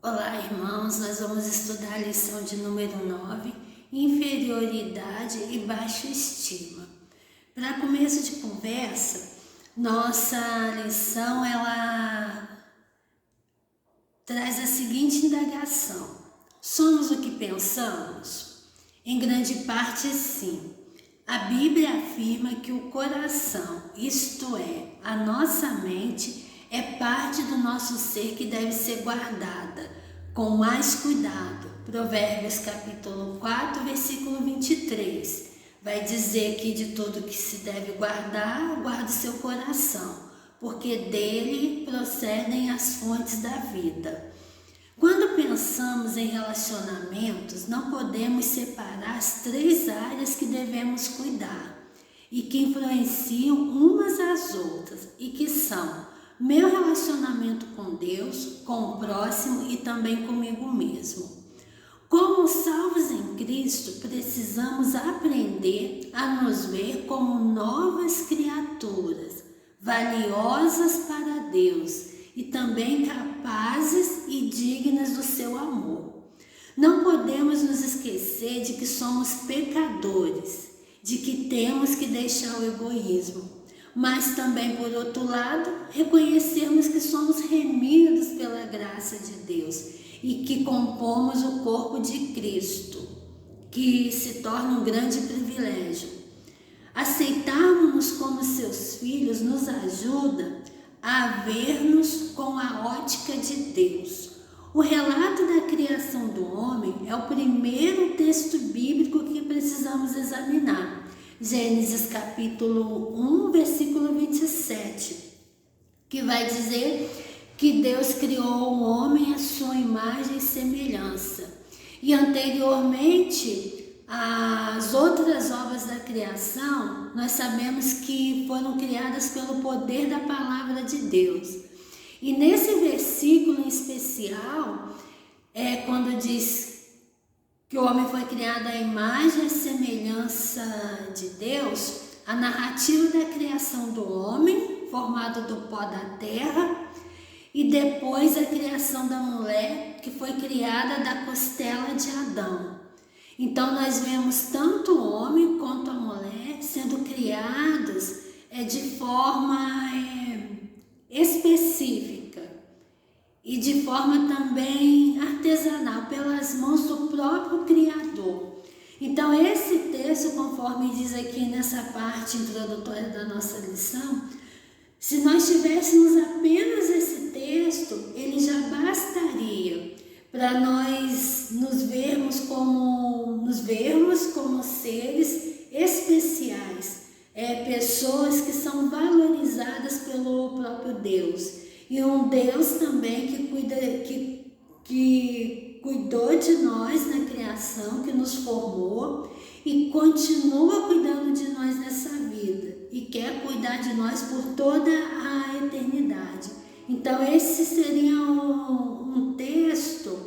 Olá, irmãos, nós vamos estudar a lição de número 9, inferioridade e baixa estima. Para começo de conversa, nossa lição ela traz a seguinte indagação: somos o que pensamos? Em grande parte, sim. A Bíblia afirma que o coração, isto é, a nossa mente, é parte do nosso ser que deve ser guardada com mais cuidado. Provérbios capítulo 4, versículo 23. Vai dizer que de tudo que se deve guardar, guarde seu coração, porque dele procedem as fontes da vida. Quando pensamos em relacionamentos, não podemos separar as três áreas que devemos cuidar e que influenciam umas às outras e que são meu relacionamento com Deus, com o próximo e também comigo mesmo. Como salvos em Cristo, precisamos aprender a nos ver como novas criaturas, valiosas para Deus e também capazes e dignas do seu amor. Não podemos nos esquecer de que somos pecadores, de que temos que deixar o egoísmo, mas também, por outro lado, reconhecermos que somos remidos pela graça de Deus e que compomos o corpo de Cristo, que se torna um grande privilégio. Aceitarmos-nos como seus filhos nos ajuda a ver-nos com a ótica de Deus. O relato da criação do homem é o primeiro texto bíblico que precisamos examinar. Gênesis capítulo 1, versículo 27, que vai dizer que Deus criou o homem à sua imagem e semelhança. E anteriormente, as outras obras da criação, nós sabemos que foram criadas pelo poder da palavra de Deus. E nesse versículo em especial, quando diz que o homem foi criado à imagem e semelhança de Deus, a narrativa da criação do homem, formado do pó da terra, e depois a criação da mulher, que foi criada da costela de Adão. Então nós vemos tanto o homem quanto a mulher sendo criados de forma específica e de forma também artesanal, pelas mãos do próprio Criador. Então esse texto, conforme diz aqui nessa parte introdutória da nossa lição, se nós tivéssemos apenas esse texto, ele já bastaria para nós nos vermos como seres especiais, pessoas que são valorizadas pelo próprio Deus. E um Deus também que cuidou de nós na criação, que nos formou e continua cuidando de nós nessa vida e quer cuidar de nós por toda a eternidade. Então esse seria um texto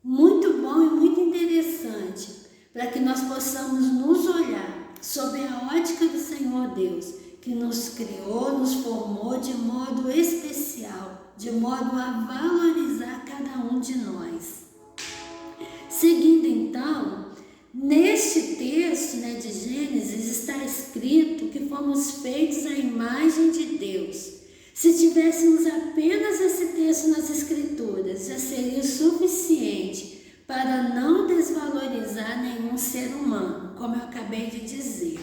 muito bom e muito interessante para que nós possamos nos olhar sob a ótica do Senhor Deus, que nos criou, nos formou de modo especial, de modo a valorizar cada um de nós. Seguindo então, neste texto de Gênesis está escrito que fomos feitos à imagem de Deus. Se tivéssemos apenas esse texto nas Escrituras, já seria o suficiente para não desvalorizar nenhum ser humano, como eu acabei de dizer.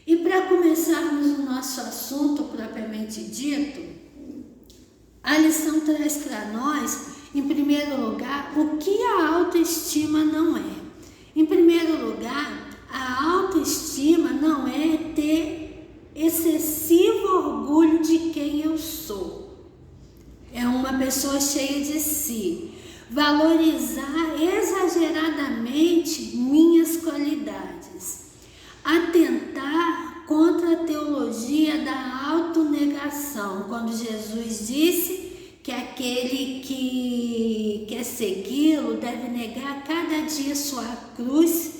E para começarmos o nosso assunto propriamente dito, a lição traz para nós, em primeiro lugar, o que a autoestima não é. Em primeiro lugar, a autoestima não é ter excessivo orgulho de quem eu sou. É uma pessoa cheia de si. Valorizar exageradamente minhas qualidades. Atentar contra a teologia da autonegação, quando Jesus disse que aquele que quer segui-lo deve negar cada dia sua cruz,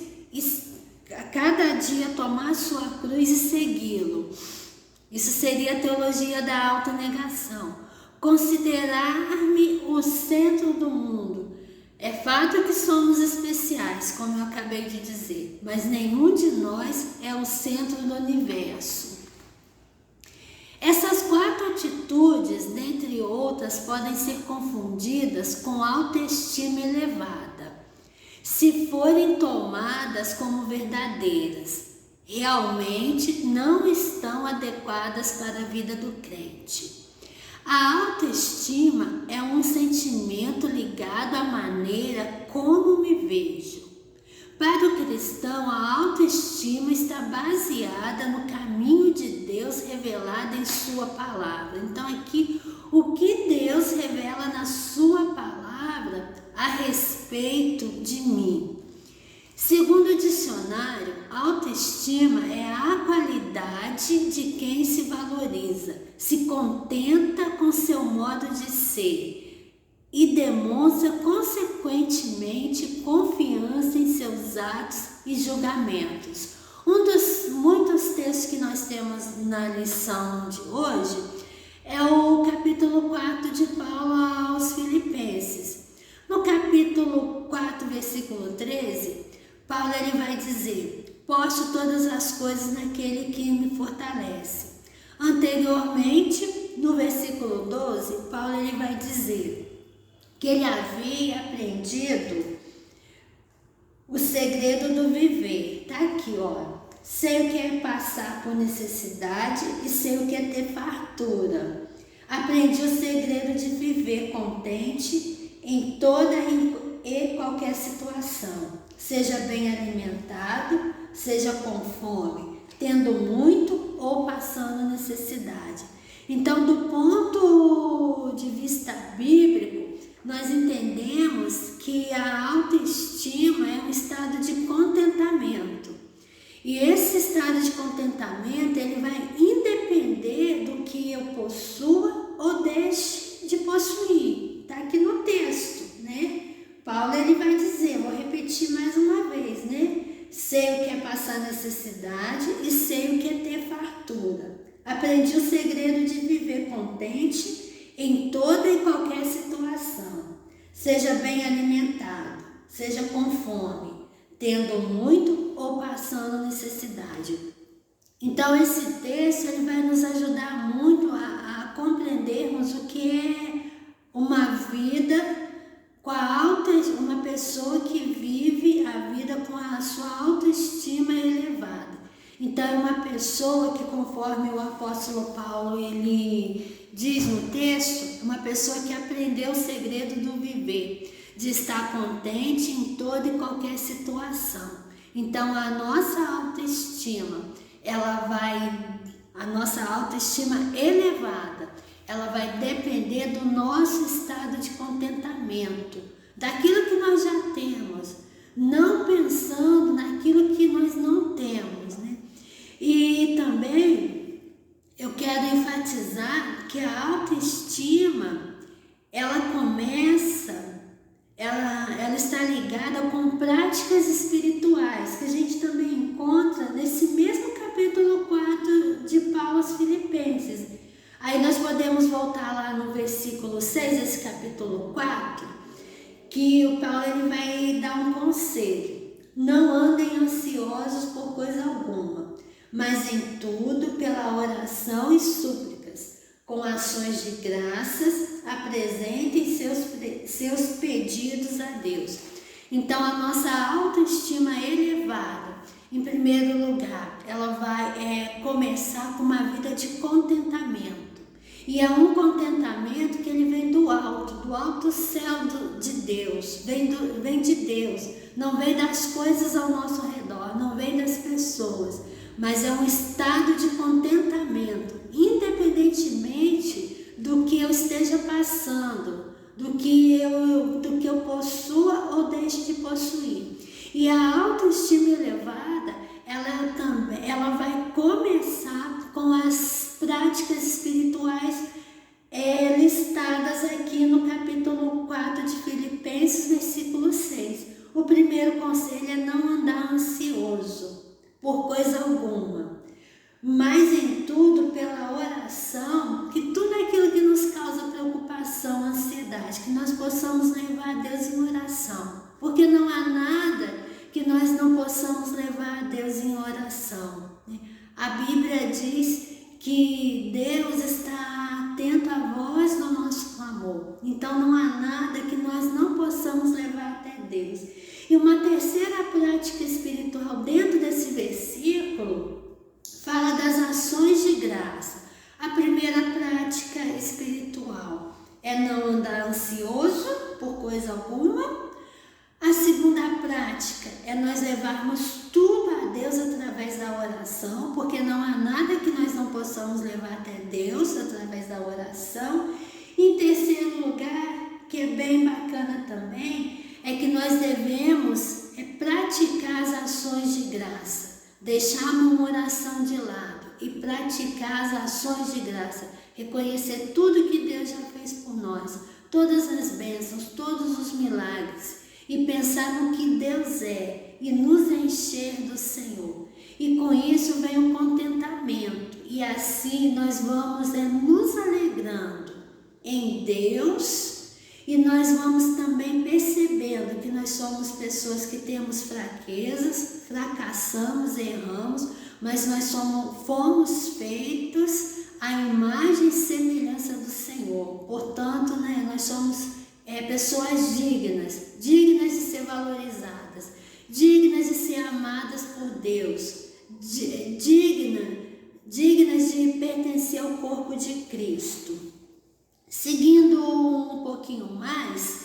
a cada dia tomar sua cruz e segui-lo. Isso seria a teologia da autonegação. considerar-me o centro do mundo. É fato que somos especiais, como eu acabei de dizer, mas nenhum de nós é o centro do universo. Essas 4 atitudes, dentre outras, podem ser confundidas com autoestima elevada, se forem tomadas como verdadeiras. Realmente não estão adequadas para a vida do crente. A autoestima é um sentimento ligado à maneira como me vejo. Para o cristão, a autoestima está baseada no caminho de Deus revelado em sua palavra. Então aqui, o que Deus revela na sua palavra a respeito de mim. Segundo o dicionário, autoestima é a qualidade de quem se valoriza, se contenta com seu modo de ser e demonstra consequentemente confiança em seus atos e julgamentos. Um dos muitos textos que nós temos na lição de hoje é o capítulo 4 de Paulo aos Filipenses. No capítulo 4, versículo 13, Paulo ele vai dizer: posto todas as coisas naquele que me fortalece. Anteriormente, no versículo 12, Paulo ele vai dizer que ele havia aprendido o segredo do viver. Tá aqui, ó. Sei o que é passar por necessidade e sei o que é ter fartura. Aprendi o segredo de viver contente em toda e qualquer situação. Seja bem alimentado, seja com fome, tendo muito ou passando necessidade. Então, do ponto de vista bíblico, nós entendemos que a autoestima é um estado de contentamento. E esse estado de contentamento, ele vai independer do que eu possua ou deixe de possuir. Está aqui no texto, né? Paulo ele vai dizer, vou repetir mais uma vez, né? Sei o que é passar necessidade e sei o que é ter fartura. Aprendi o segredo de viver contente em toda e qualquer situação. Seja bem alimentado, seja com fome, tendo muito ou passando necessidade. Então esse texto ele vai nos ajudar muito a compreendermos o que é uma vida com uma pessoa que vive a vida com a sua autoestima elevada. Então é uma pessoa que, conforme o apóstolo Paulo ele diz no texto, uma pessoa que aprendeu o segredo do viver, de estar contente em toda e qualquer situação. Então a nossa autoestima, a nossa autoestima elevada, ela vai depender do nosso estado de contentamento, daquilo que nós já temos, não pensando naquilo que nós não temos, né? E também eu quero enfatizar que a autoestima, ela está ligada com práticas espirituais, que a gente também encontra nesse mesmo capítulo 4 de Paulo aos Filipenses. Aí nós podemos voltar lá no versículo 6, esse capítulo 4, que o Paulo ele vai dar um conselho. Não andem ansiosos por coisa alguma, mas em tudo, pela oração e súplicas, com ações de graças, apresentem seus pedidos a Deus. Então a nossa autoestima elevada, em primeiro lugar, ela vai começar com uma vida de contentamento. E é um contentamento que ele vem do alto céu de Deus, vem de Deus, não vem das coisas ao nosso redor, não vem das pessoas, mas é um estado de contentamento, independentemente do que eu esteja passando, do que eu possua ou deixe de possuir. E a autoestima elevada, ela vai começar com as práticas espirituais listadas aqui no capítulo 4 de Filipenses, versículo 6. O primeiro conselho é não andar ansioso por coisa alguma, mas em tudo pela oração, que tudo aquilo que nos causa preocupação preocupação, ansiedade, que nós possamos levar a Deus em oração, porque não há nada que nós não possamos levar a Deus em oração. A Bíblia diz que Deus está atento à voz do nosso clamor, então não há nada que nós não possamos levar até Deus. E uma terceira prática espiritual dentro desse versículo fala das ações de graça. A primeira prática espiritual é não andar ansioso por coisa alguma. A segunda prática é nós levarmos tudo a Deus através da oração, porque não há nada que nós não possamos levar até Deus através da oração. E em terceiro lugar, que é bem bacana também, é que nós devemos praticar as ações de graça, deixar a murmuração de lado e praticar as ações de graça, reconhecer tudo que Deus já fez por nós, todas as bênçãos, todos os milagres, e pensar no que Deus é e nos encher do Senhor. E com isso vem o contentamento, e assim nós vamos nos alegrando em Deus. E nós vamos também percebendo que nós somos pessoas que temos fraquezas, fracassamos, erramos, mas nós fomos feitos à imagem e semelhança do Senhor. Portanto, nós somos pessoas dignas de ser valorizadas, dignas de ser amadas por Deus, dignas de pertencer ao corpo de Cristo. Seguindo um pouquinho mais,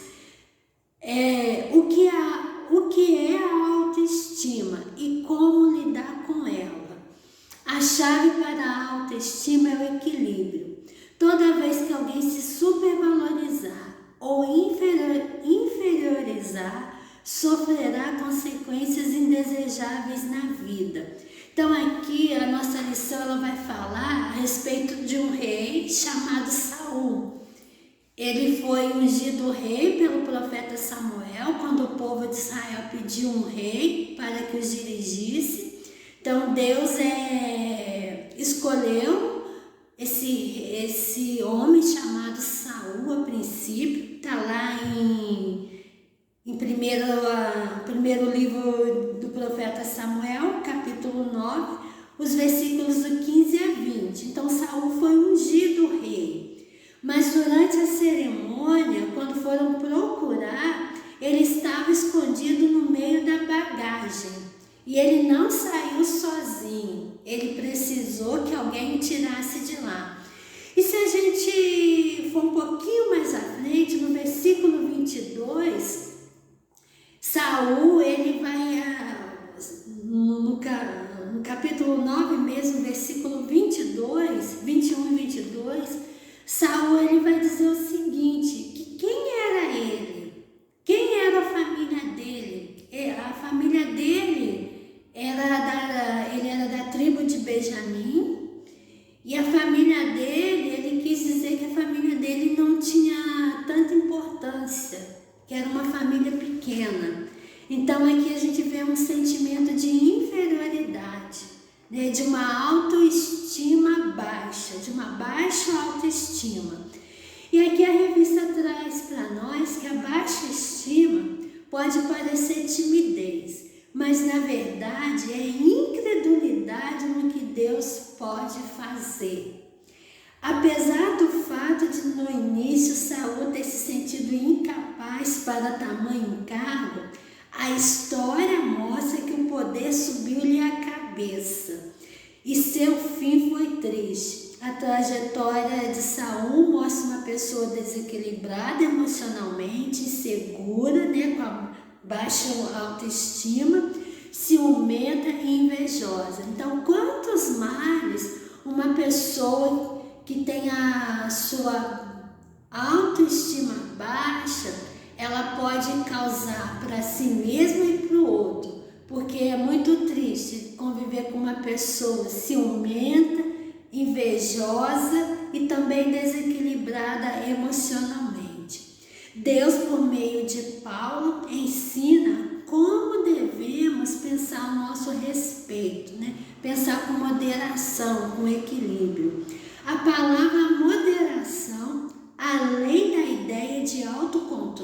o que é a autoestima e como lidar com ela. A chave para a autoestima é o equilíbrio. Toda vez que alguém se supervalorizar ou inferiorizar, sofrerá consequências indesejáveis na vida. Então aqui a nossa lição ela vai falar a respeito de um rei chamado Saul. Ele foi ungido rei pelo profeta Samuel, quando o povo de Israel pediu um rei para que os dirigisse. Então Deus escolheu esse homem chamado Saul a princípio. Está lá em primeiro livro do profeta Samuel, capítulo 9, os versículos do 15 a 20. Então Saul foi ungido rei. Mas durante a cerimônia, quando foram procurar, ele estava escondido no meio da bagagem. E ele não saiu sozinho. Ele precisou que alguém o tirasse de lá. E se a gente for um pouquinho mais à frente, no versículo 22, Saul, ele vai no capítulo 9 mesmo, versículo 22, 21 e 22, Saul ele vai dizer o seguinte, que quem era ele? Quem era a família dele? A família dele ele era da tribo de Benjamim, e a família dele, ele quis dizer que a família dele não tinha tanta importância, que era uma família pequena. Então aqui a gente vê um sentimento de inferioridade, de uma autoestima baixa, de uma baixa autoestima. E aqui a revista traz para nós que a baixa estima pode parecer timidez, mas na verdade é incredulidade no que Deus pode fazer. Apesar do fato de no início Saul ter se sentido incapaz para tamanho encargo, a história mostra que o poder subiu-lhe à cabeça e seu fim foi triste. A trajetória de Saul mostra uma pessoa desequilibrada emocionalmente, insegura, com a baixa autoestima, ciumenta e invejosa. Então, quantos males uma pessoa que tem a sua autoestima baixa, ela pode causar para si mesma e para o outro, porque é muito triste conviver com uma pessoa ciumenta, invejosa e também desequilibrada emocionalmente. Deus, por meio de Paulo, ensina como devemos pensar a nosso respeito, Pensar com moderação, com equilíbrio. A palavra moderação, além da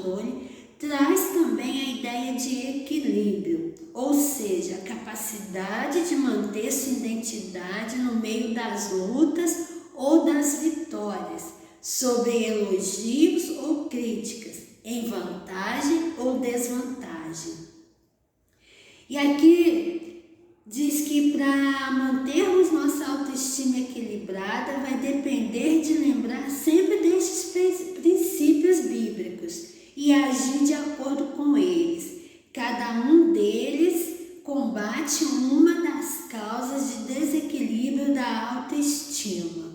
controle, traz também a ideia de equilíbrio, ou seja, a capacidade de manter sua identidade no meio das lutas ou das vitórias, sobre elogios ou críticas, em vantagem ou desvantagem. E aqui diz que para mantermos nossa autoestima equilibrada vai depender de lembrar sempre destes princípios bíblicos e agir de acordo com eles. Cada um deles combate uma das causas de desequilíbrio da autoestima.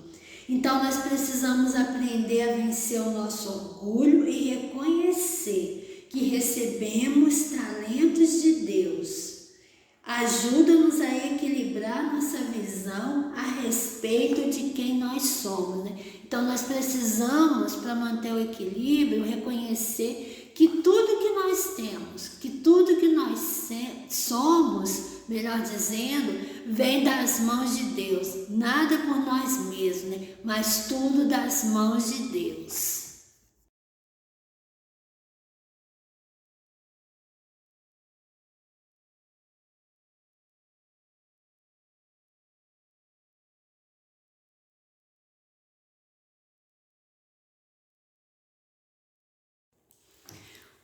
Então nós precisamos aprender a vencer o nosso orgulho e reconhecer que recebemos talentos de Deus. Ajuda-nos a equilibrar nossa visão a respeito de quem nós somos, né? Então nós precisamos, para manter o equilíbrio, reconhecer que tudo que nós temos, que tudo que nós somos, melhor dizendo, vem das mãos de Deus. Nada por nós mesmos, né? Mas tudo das mãos de Deus.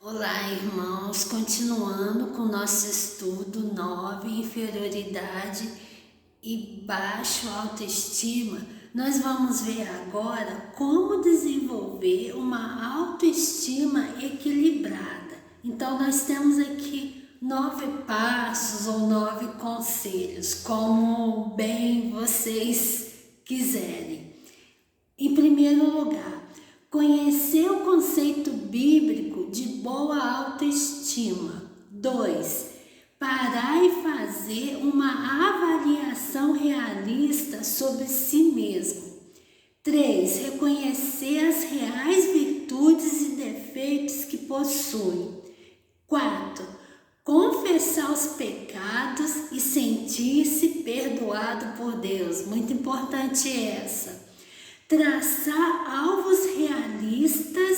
Olá, irmãos, continuando com nosso estudo 9, inferioridade e baixo autoestima, nós vamos ver agora como desenvolver uma autoestima equilibrada. Então, nós temos aqui 9 passos ou 9 conselhos, como bem vocês quiserem. Em primeiro lugar, conhecer o conceito bíblico de boa autoestima. 2. Parar e fazer uma avaliação realista sobre si mesmo. 3. Reconhecer as reais virtudes e defeitos que possui. 4. Confessar os pecados e sentir-se perdoado por Deus. Muito importante essa. Traçar alvos realistas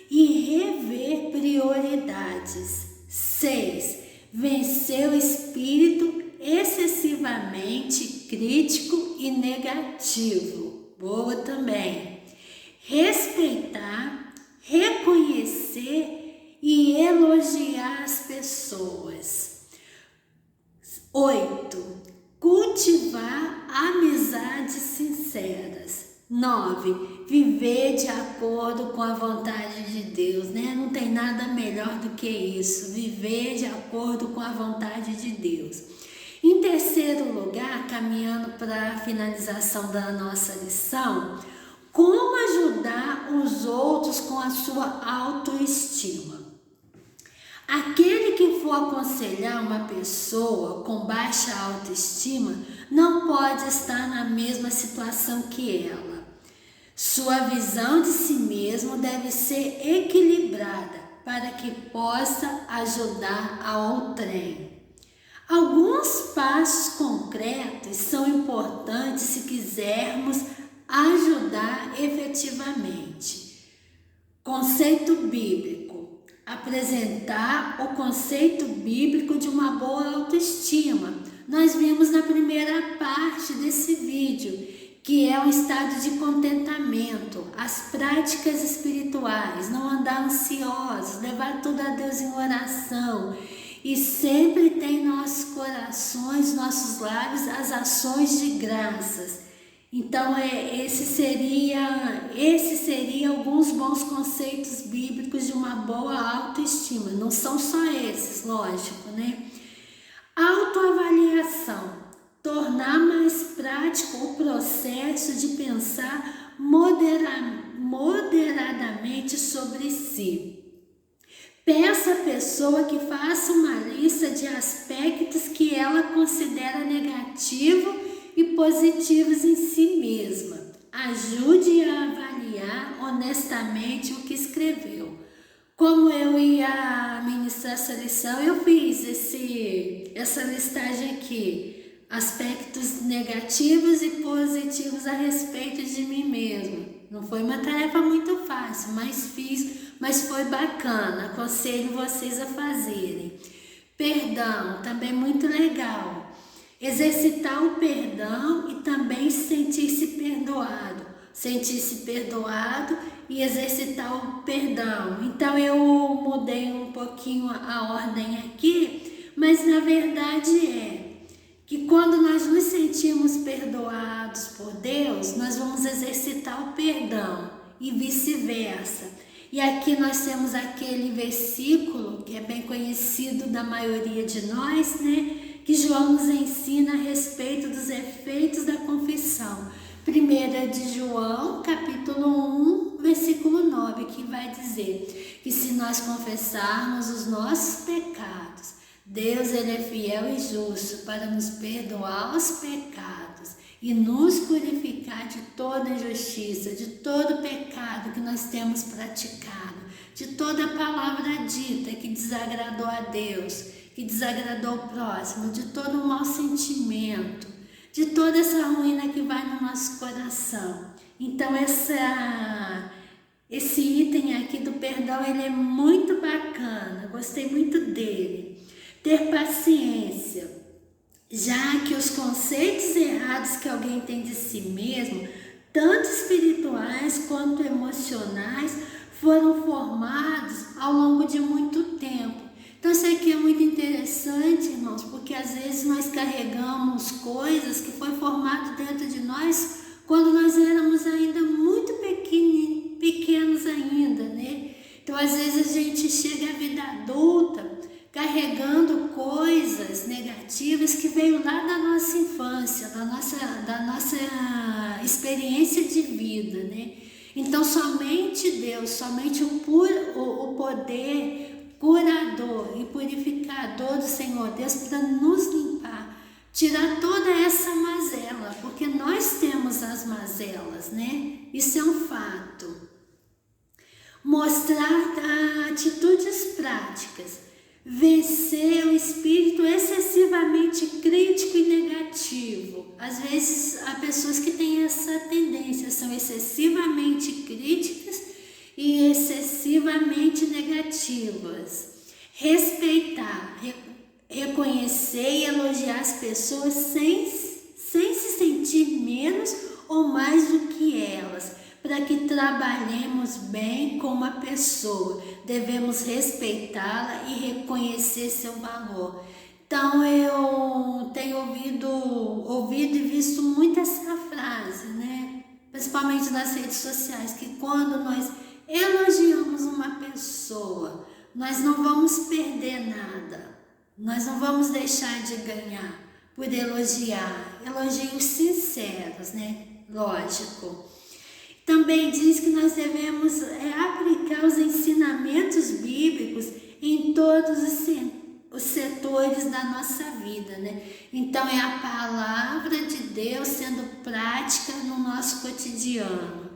e rever prioridades. 6. Vencer o espírito excessivamente crítico e negativo. Boa também. Respeitar, reconhecer e elogiar as pessoas. 8. Cultivar amizades sinceras. 9. Viver de acordo com a vontade de Deus, né? Não tem nada melhor do que isso, viver de acordo com a vontade de Deus. Em terceiro lugar, caminhando para a finalização da nossa lição, como ajudar os outros com a sua autoestima. Aquele que for aconselhar uma pessoa com baixa autoestima não pode estar na mesma situação que ela. Sua visão de si mesmo deve ser equilibrada para que possa ajudar a outrem. Alguns passos concretos são importantes se quisermos ajudar efetivamente. Conceito bíblico. Apresentar o conceito bíblico de uma boa autoestima. Nós vimos na primeira parte desse vídeo, que é um estado de contentamento, as práticas espirituais, não andar ansiosos, levar tudo a Deus em oração e sempre ter em nossos corações, nossos lábios, as ações de graças. Então, esse seria alguns bons conceitos bíblicos de uma boa autoestima. Não são só esses, lógico, né? Autoavaliação. Tornar mais prático o processo de pensar moderadamente sobre si. Peça à pessoa que faça uma lista de aspectos que ela considera negativos e positivos em si mesma. Ajude a avaliar honestamente o que escreveu. Como eu ia ministrar essa lição, eu fiz essa listagem aqui. Aspectos negativos e positivos a respeito de mim mesmo. Não foi uma tarefa muito fácil, mas fiz, mas foi bacana. Aconselho vocês a fazerem. Perdão, também muito legal. Exercitar o perdão e também sentir-se perdoado. Sentir-se perdoado e exercitar o perdão. Então eu mudei um pouquinho a ordem aqui, mas na verdade é que quando nós nos sentimos perdoados por Deus, nós vamos exercitar o perdão e vice-versa. E aqui nós temos aquele versículo que é bem conhecido da maioria de nós, né? Que João nos ensina a respeito dos efeitos da confissão. 1 de João, capítulo 1, versículo 9, que vai dizer que se nós confessarmos os nossos pecados, Deus ele é fiel e justo para nos perdoar os pecados e nos purificar de toda injustiça, de todo pecado que nós temos praticado, de toda palavra dita que desagradou a Deus, que desagradou o próximo, de todo o mau sentimento, de toda essa ruína que vai no nosso coração. Então esse item aqui do perdão, ele é muito bacana, gostei muito dele. Ter paciência, já que os conceitos errados que alguém tem de si mesmo, tanto espirituais quanto emocionais, foram formados ao longo de muito tempo. Então isso aqui é muito interessante, irmãos, porque às vezes nós carregamos coisas que foi formado dentro de nós quando nós éramos ainda muito pequenos ainda, né? Então às vezes a gente chega à vida adulta carregando coisas negativas que veio lá da nossa infância, da nossa experiência de vida, né? Então somente Deus, somente o poder curador e purificador do Senhor Deus para nos limpar, tirar toda essa mazela, porque nós temos as mazelas, né? Isso é um fato. Mostrar atitudes práticas. Vencer o espírito excessivamente crítico e negativo. Às vezes, há pessoas que têm essa tendência, são excessivamente críticas e excessivamente negativas. Respeitar, reconhecer e elogiar as pessoas sem se sentir menos ou mais do que elas. Para que trabalhemos bem com uma pessoa, devemos respeitá-la e reconhecer seu valor. Então eu tenho ouvido e visto muito essa frase, né? Principalmente nas redes sociais, que quando nós elogiamos uma pessoa, nós não vamos perder nada, nós não vamos deixar de ganhar por elogiar, elogios sinceros, né? Lógico. Também diz que nós devemos aplicar os ensinamentos bíblicos em todos os setores da nossa vida, né? Então é a palavra de Deus sendo prática no nosso cotidiano.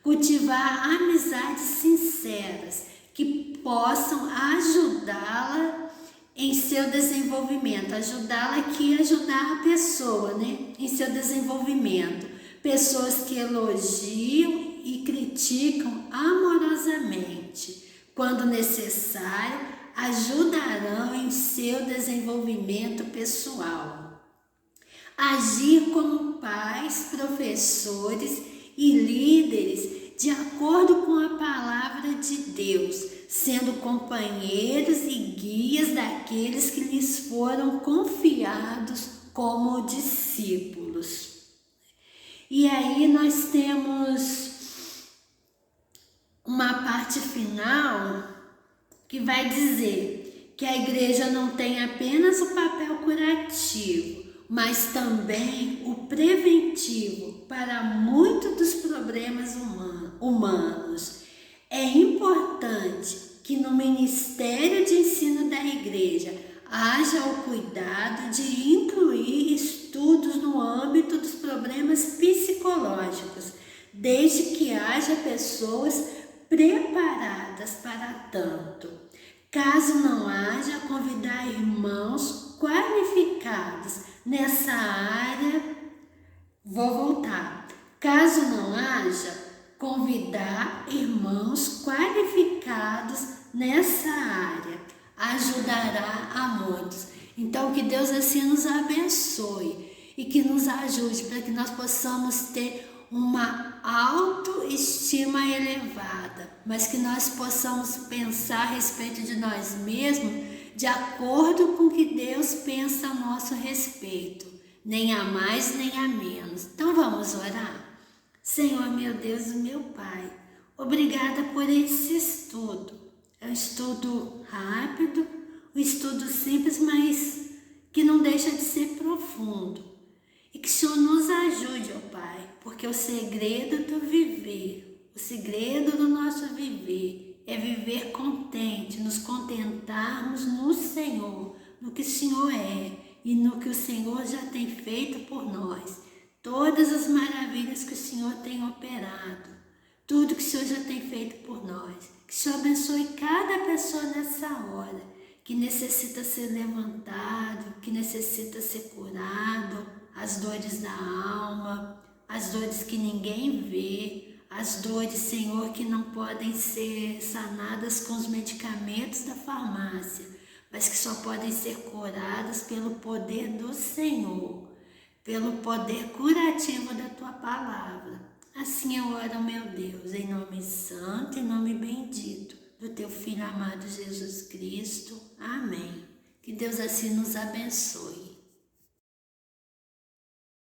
Cultivar amizades sinceras que possam ajudá-la em seu desenvolvimento, ajudá-la aqui, ajudar a pessoa, né? Em seu desenvolvimento. Pessoas que elogiam e criticam amorosamente. Quando necessário, ajudarão em seu desenvolvimento pessoal. Agir como pais, professores e líderes de acordo com a palavra de Deus, sendo companheiros e guias daqueles que lhes foram confiados como discípulos. E aí nós temos uma parte final que vai dizer que a igreja não tem apenas o papel curativo, mas também o preventivo para muitos dos problemas humanos. É importante que no ministério de ensino da igreja haja o cuidado de incluir estudos no âmbito dos problemas psicológicos, desde que haja pessoas preparadas para tanto. Caso não haja, convidar irmãos qualificados nessa área. Vou voltar. Caso não haja, convidar irmãos qualificados nessa área. Ajudará a muitos. Então, que Deus assim nos abençoe e que nos ajude para que nós possamos ter uma autoestima elevada, mas que nós possamos pensar a respeito de nós mesmos de acordo com o que Deus pensa a nosso respeito, nem a mais nem a menos. Então vamos orar? Senhor, meu Deus e meu Pai, obrigada por esse estudo. É um estudo rápido, um estudo simples, mas que não deixa de ser profundo. E que o Senhor nos ajude, ó Pai, porque o segredo do viver, o segredo do nosso viver é viver contente, nos contentarmos no Senhor, no que o Senhor é e no que o Senhor já tem feito por nós. Todas as maravilhas que o Senhor tem operado, tudo que o Senhor já tem feito por nós. Que o Senhor abençoe cada pessoa nessa hora, que necessita ser levantado, que necessita ser curado, as dores da alma, as dores que ninguém vê, as dores, Senhor, que não podem ser sanadas com os medicamentos da farmácia, mas que só podem ser curadas pelo poder do Senhor, pelo poder curativo da Tua Palavra. Assim eu oro, meu Deus, em nome santo e nome bendito do Teu Filho amado Jesus Cristo. Amém. Que Deus assim nos abençoe.